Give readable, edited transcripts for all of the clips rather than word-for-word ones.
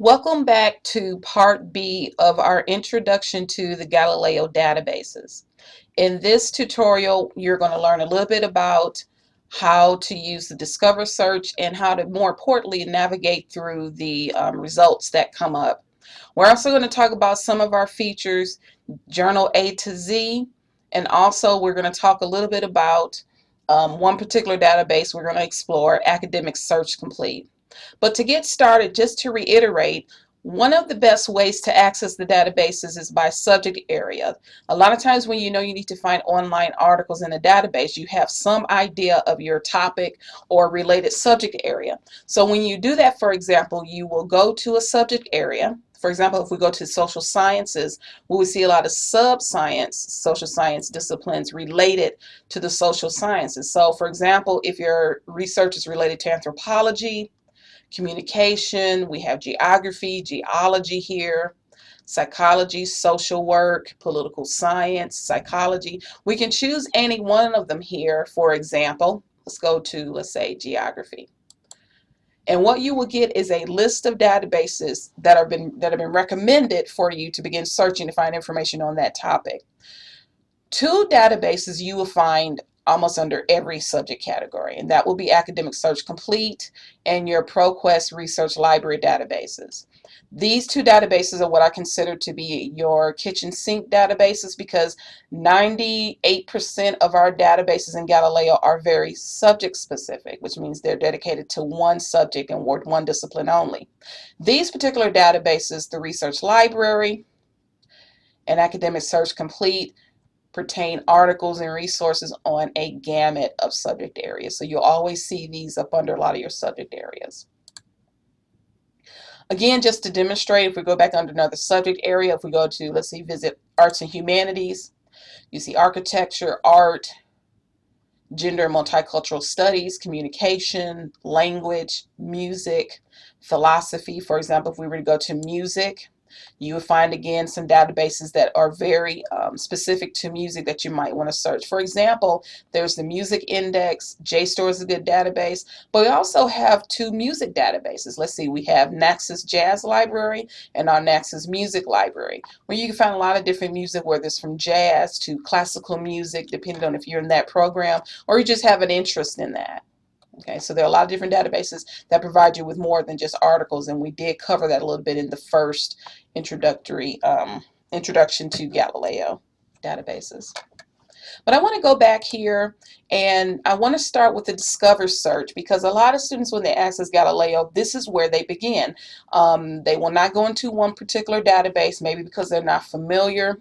Welcome back to part B of our introduction to the Galileo databases. In this tutorial, you're going to learn a little bit about how to use the Discover search and how to more importantly navigate through the results that come up. We're also going to talk about some of our features, Journal A to Z, and also we're going to talk a little bit about one particular database we're going to explore, Academic Search Complete. But to get started, just to reiterate, one of the best ways to access the databases is by subject area. A lot of times when you know you need to find online articles in a database, you have some idea of your topic or related subject area. So when you do that, for example, you will go to a subject area. For example, if we go to social sciences, we will see a lot of sub-science, social science disciplines related to the social sciences. So for example, if your research is related to anthropology, communication, we have geography, geology here, psychology, social work, political science, psychology. We can choose any one of them here. For example, let's go to, let's say, geography. And what you will get is a list of databases that have been recommended for you to begin searching to find information on that topic. Two databases you will find almost under every subject category, and that will be Academic Search Complete and your ProQuest Research Library databases. These two databases are what I consider to be your kitchen sink databases because 98% of our databases in Galileo are very subject specific, which means they're dedicated to one subject and one discipline only. These particular databases, the Research Library and Academic Search Complete, pertain articles and resources on a gamut of subject areas. So you'll always see these up under a lot of your subject areas. Again, just to demonstrate, if we go back under another subject area, if we go to, let's see, visit arts and humanities, you see architecture, art, gender and multicultural studies, communication, language, music, philosophy. For example, if we were to go to music, you will find again some databases that are very specific to music that you might want to search. For example, there's the Music Index. JSTOR is a good database, but we also have two music databases. Let's see, we have Naxos Jazz Library and our Naxos Music Library, where you can find a lot of different music, whether it's from jazz to classical music, depending on if you're in that program or you just have an interest in that. Okay, so there are a lot of different databases that provide you with more than just articles, and we did cover that a little bit in the first introduction to Galileo databases. But I want to go back here and I want to start with the Discover search because a lot of students, when they access Galileo, this is where they begin. They will not go into one particular database, maybe because they're not familiar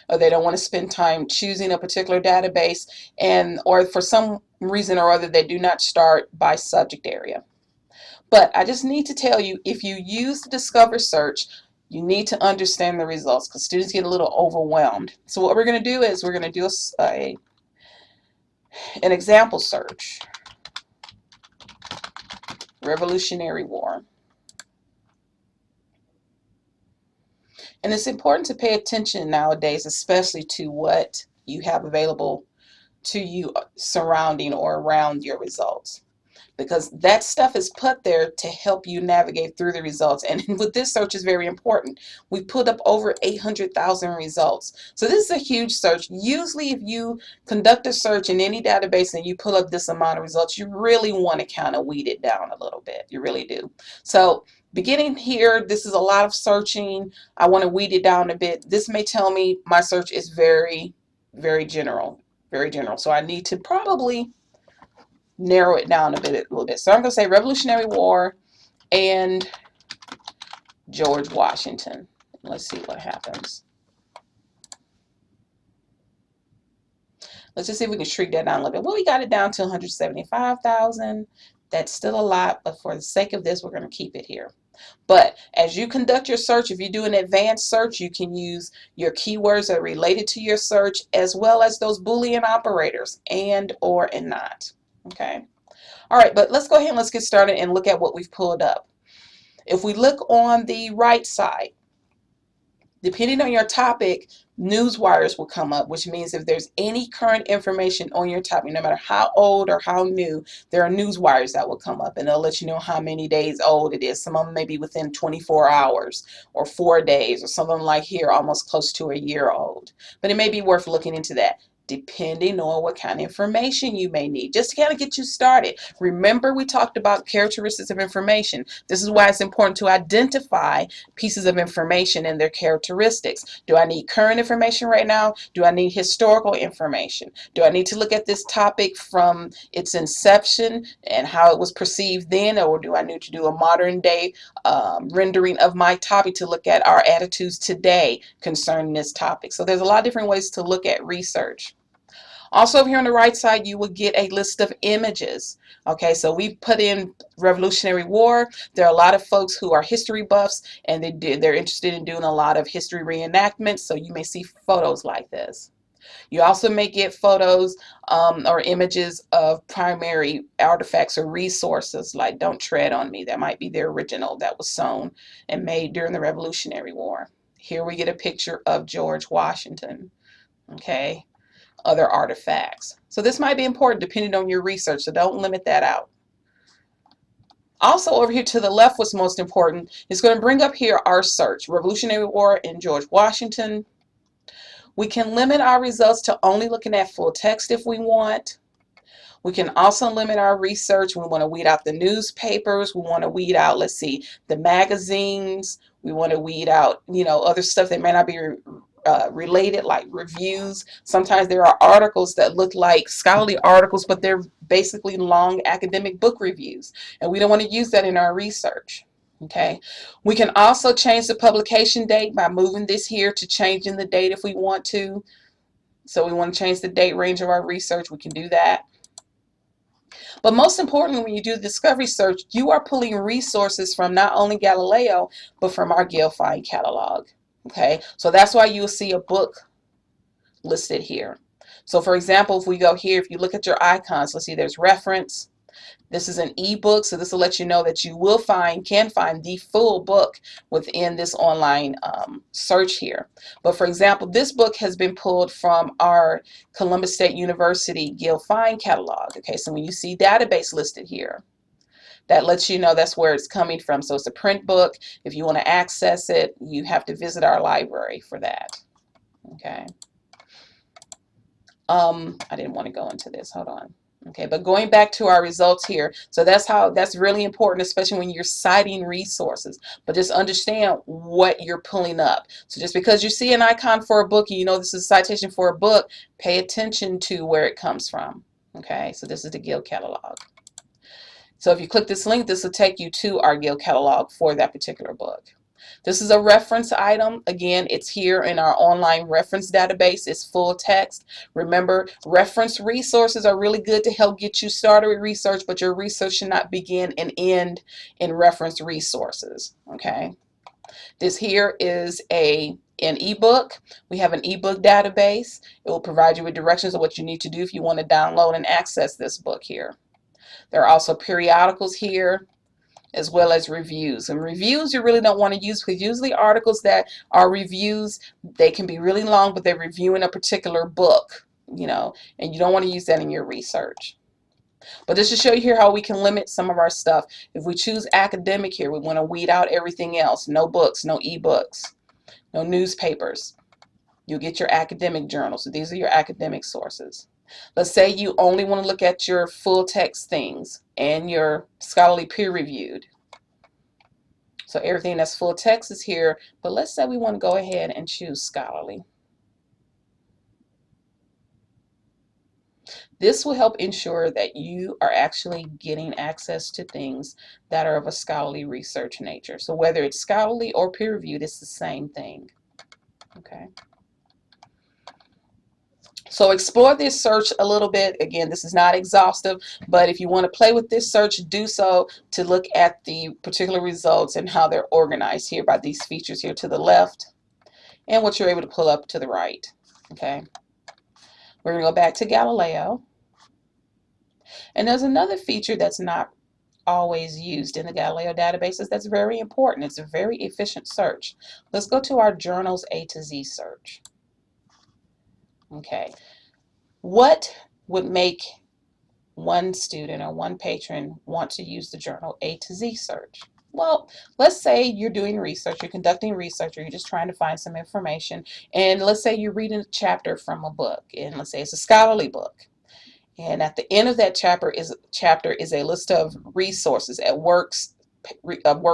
or they don't want to spend time choosing a particular database, and or for some reason or other they do not start by subject area. But I just need to tell you, if you use the Discover search, you need to understand the results because students get a little overwhelmed. So what we're going to do is we're going to do an example search. Revolutionary War. And it's important to pay attention nowadays, especially to what you have available to you surrounding or around your results, because that stuff is put there to help you navigate through the results. And with this search is very important. We put up over 800,000 results. So this is a huge search. Usually if you conduct a search in any database and you pull up this amount of results, you really want to kind of weed it down a little bit. You really do. So beginning here, this is a lot of searching. I want to weed it down a bit. This may tell me my search is very, very general. Very general. So I need to probably narrow it down a little bit. So I'm going to say Revolutionary War and George Washington. Let's see what happens. Let's just see if we can shrink that down a little bit. Well, we got it down to 175,000. That's still a lot, but for the sake of this, we're going to keep it here. But as you conduct your search, if you do an advanced search, you can use your keywords that are related to your search, as well as those Boolean operators, and, or, and not. Okay. All right, but let's go ahead and let's get started and look at what we've pulled up. If we look on the right side, Depending on your topic, news wires will come up, which means if there's any current information on your topic, no matter how old or how new, there are news wires that will come up, and they'll let you know how many days old it is. Some of them may be within 24 hours or 4 days, or some of them like here almost close to a year old. But it may be worth looking into that, depending on what kind of information you may need, just to kind of get you started. Remember, we talked about characteristics of information. This is why it's important to identify pieces of information and their characteristics. Do I need current information right now? Do I need historical information? Do I need to look at this topic from its inception and how it was perceived then, or do I need to do a modern day rendering of my topic to look at our attitudes today concerning this topic? So there's a lot of different ways to look at research. Also, over here on the right side, you will get a list of images. Okay, so we put in Revolutionary War. There are a lot of folks who are history buffs, and they're interested in doing a lot of history reenactments, so you may see photos like this. You also may get photos or images of primary artifacts or resources, like Don't Tread on Me. That might be the original that was sewn and made during the Revolutionary War. Here we get a picture of George Washington. Okay, other artifacts. So this might be important depending on your research, so don't limit that out. Also over here to the left, what's most important is going to bring up here our search, Revolutionary War and George Washington. We can limit our results to only looking at full text if we want. We can also limit our research. We want to weed out the newspapers. We want to weed out, let's see, the magazines. We want to weed out, other stuff that may not be related, like reviews. Sometimes there are articles that look like scholarly articles, but they're basically long academic book reviews, and we don't want to use that in our research. Okay, we can also change the publication date by moving this here to changing the date if we want to. So we want to change the date range of our research, we can do that. But most importantly, when you do the discovery search, you are pulling resources from not only Galileo, but from our Gale Find catalog. Okay, so that's why you'll see a book listed here. So for example, if we go here, if you look at your icons, let's see, there's reference. This is an ebook, so this will let you know that you can find the full book within this online search here. But for example, this book has been pulled from our Columbus State University Gale Find catalog. Okay, so when you see database listed here, that lets you know that's where it's coming from. So it's a print book. If you want to access it, you have to visit our library for that. Okay. I didn't want to go into this. Hold on. Okay, but going back to our results here, so that's really important, especially when you're citing resources. But just understand what you're pulling up. So just because you see an icon for a book and you know this is a citation for a book, pay attention to where it comes from. Okay, so this is the Gale catalog. So if you click this link, this will take you to our Gale catalog for that particular book. This is a reference item. Again, it's here in our online reference database. It's full text. Remember, reference resources are really good to help get you started with research, but your research should not begin and end in reference resources. Okay. This here is an ebook. We have an ebook database. It will provide you with directions of what you need to do if you want to download and access this book here. There are also periodicals here, as well as reviews. And reviews you really don't want to use, because usually articles that are reviews, they can be really long, but they're reviewing a particular book, and you don't want to use that in your research. But just to show you here how we can limit some of our stuff. If we choose academic here, we want to weed out everything else. No books, no ebooks, no newspapers. You'll get your academic journals. So these are your academic sources. Let's say you only want to look at your full text things and your scholarly peer reviewed. So everything that's full text is here, but let's say we want to go ahead and choose scholarly. This will help ensure that you are actually getting access to things that are of a scholarly research nature. So whether it's scholarly or peer reviewed, it's the same thing. Okay. So explore this search a little bit. Again, this is not exhaustive, but if you want to play with this search, do so to look at the particular results and how they're organized here by these features here to the left and what you're able to pull up to the right. Okay. We're going to go back to Galileo. And there's another feature that's not always used in the Galileo databases. That's very important. It's a very efficient search. Let's go to our journals A to Z search. Okay, what would make one student or one patron want to use the journal A to Z search? Well, let's say you're doing research, you're conducting research, or you're just trying to find some information, and let's say you're reading a chapter from a book, and let's say it's a scholarly book. And at the end of that chapter is a list of resources at works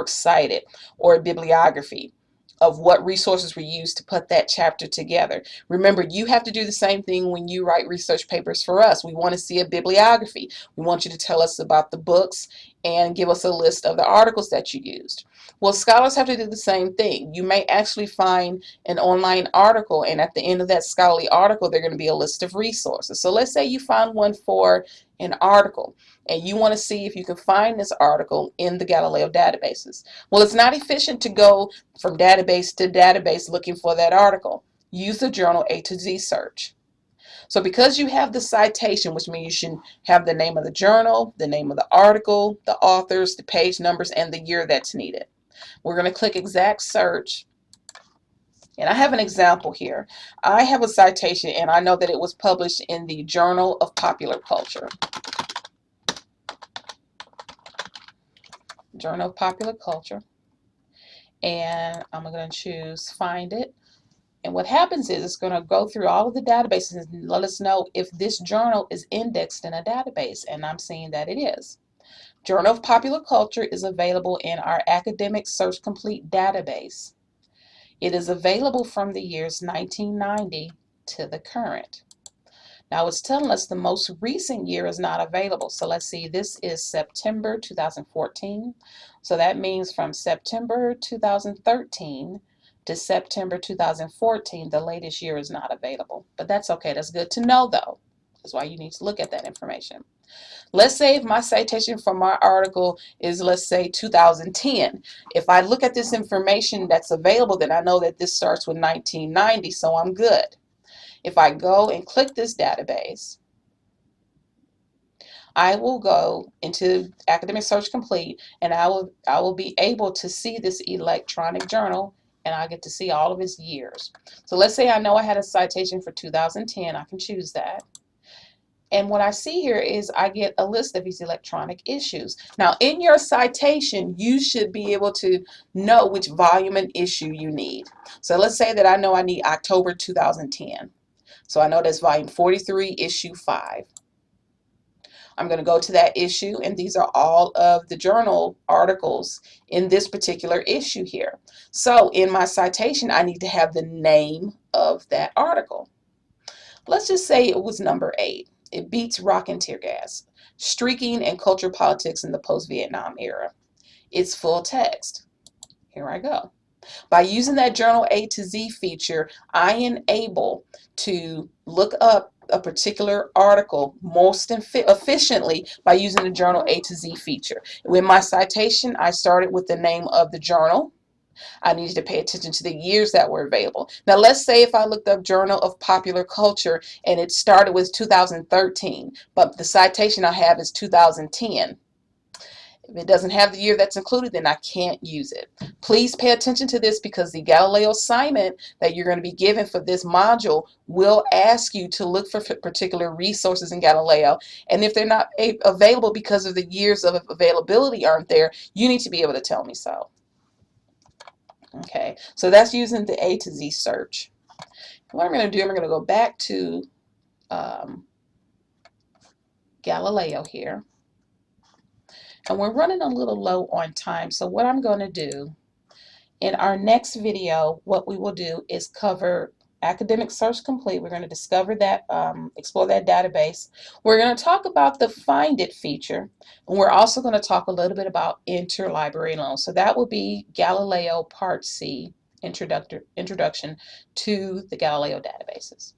cited, or a bibliography of what resources were used to put that chapter together. Remember, you have to do the same thing when you write research papers for us. We want to see a bibliography. We want you to tell us about the books and give us a list of the articles that you used. Well, scholars have to do the same thing. You may actually find an online article, and at the end of that scholarly article, there's going to be a list of resources. So let's say you find one for an article, and you want to see if you can find this article in the Galileo databases. Well, it's not efficient to go from database to database looking for that article. Use the journal A to Z search. So because you have the citation, which means you should have the name of the journal, the name of the article, the authors, the page numbers, and the year that's needed. We're going to click exact search. And I have an example here. I have a citation, and I know that it was published in the Journal of Popular Culture. Journal of Popular Culture. And I'm going to choose Find It. And what happens is it's going to go through all of the databases and let us know if this journal is indexed in a database. And I'm seeing that it is. Journal of Popular Culture is available in our Academic Search Complete database. It is available from the years 1990 to the current. Now it's telling us the most recent year is not available. So let's see, this is September 2014. So that means from September 2013 to September 2014, the latest year is not available. But that's okay. That's good to know, though. That's why you need to look at that information. Let's say if my citation for my article is, let's say, 2010. If I look at this information that's available, then I know that this starts with 1990, so I'm good. If I go and click this database, I will go into Academic Search Complete, and I will be able to see this electronic journal, and I get to see all of its years. So let's say I know I had a citation for 2010. I can choose that. And what I see here is I get a list of these electronic issues. Now, in your citation, you should be able to know which volume and issue you need. So let's say that I know I need October 2010. So I know that's volume 43, issue 5. I'm going to go to that issue, and these are all of the journal articles in this particular issue here. So in my citation, I need to have the name of that article. Let's just say it was number 8. It beats rock and tear gas, streaking and culture politics in the post-Vietnam era. It's full text. Here I go. By using that Journal A to Z feature, I am able to look up a particular article most efficiently by using the Journal A to Z feature. With my citation, I started with the name of the journal. I needed to pay attention to the years that were available. Now, let's say if I looked up Journal of Popular Culture and it started with 2013, but the citation I have is 2010. If it doesn't have the year that's included, then I can't use it. Please pay attention to this, because the Galileo assignment that you're going to be given for this module will ask you to look for particular resources in Galileo. And if they're not available because of the years of availability aren't there, you need to be able to tell me so. Okay, so that's using the A to Z search. What I'm going to do, I'm going to go back to Galileo here. And we're running a little low on time, so what I'm going to do in our next video, what we will do is cover Academic Search Complete. We're going to discover that, explore that database. We're going to talk about the Find It feature, and we're also going to talk a little bit about interlibrary loans. So that will be Galileo Part C, Introduction to the Galileo Databases.